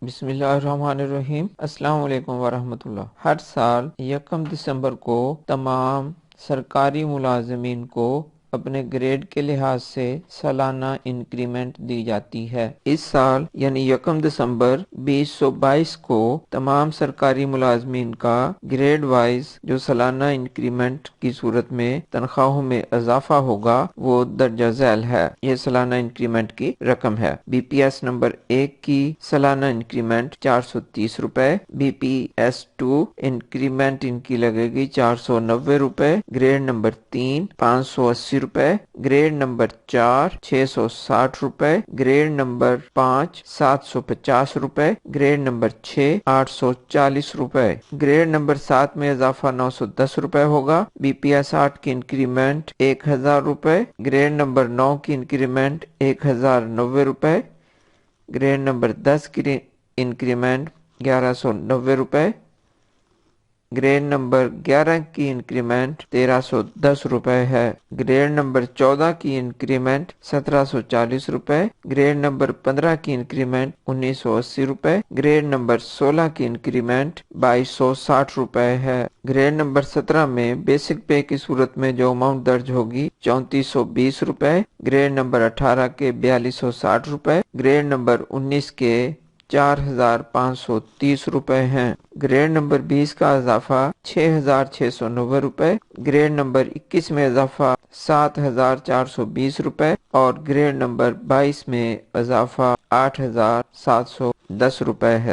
بسم اللہ الرحمن الرحیم۔ السلام علیکم ورحمۃ اللہ۔ ہر سال 1 دسمبر کو تمام سرکاری ملازمین کو اپنے گریڈ کے لحاظ سے سالانہ انکریمنٹ دی جاتی ہے۔ اس سال یعنی 1 دسمبر 2022 کو تمام سرکاری ملازمین کا گریڈ وائز جو سالانہ انکریمنٹ کی صورت میں تنخواہوں میں اضافہ ہوگا وہ درجہ ذیل ہے۔ یہ سالانہ انکریمنٹ کی رقم ہے۔ بی پی ایس نمبر 1 کی سالانہ انکریمنٹ 430 روپے، بی پی ایس 2 انکریمنٹ ان کی لگے گی 490 روپے، گریڈ نمبر 3 580 روپے، گریڈ نمبر 4 660 روپے، گریڈ نمبر 5 750 روپے، گریڈ نمبر 6 840 روپے، گریڈ نمبر 7 میں اضافہ 910 روپے ہوگا۔ بی پی ایس 8 کی انکریمنٹ 1000 روپے، گریڈ نمبر 9 کی انکریمنٹ 1090 روپے، گریڈ نمبر 10 کی انکریمنٹ 1190 روپے، گریڈ نمبر 11 کی انکریمنٹ 1310 روپے ہے، گریڈ نمبر 14 کی انکریمنٹ 1740 روپے، گریڈ نمبر 15 کی انکریمنٹ 1980 روپے، گریڈ نمبر 16 کی انکریمنٹ 2260 روپے ہے۔ گریڈ نمبر 17 میں بیسک پے کی صورت میں جو اماؤنٹ درج ہوگی 3420 روپے، گریڈ نمبر 18 کے 4260 روپے، گریڈ نمبر 19 کے 4530 روپے ہیں۔ گریڈ نمبر 20 کا اضافہ 6690 روپے، گریڈ نمبر 21 میں اضافہ 7420 روپے اور گریڈ نمبر 22 میں اضافہ 8710 روپے ہے۔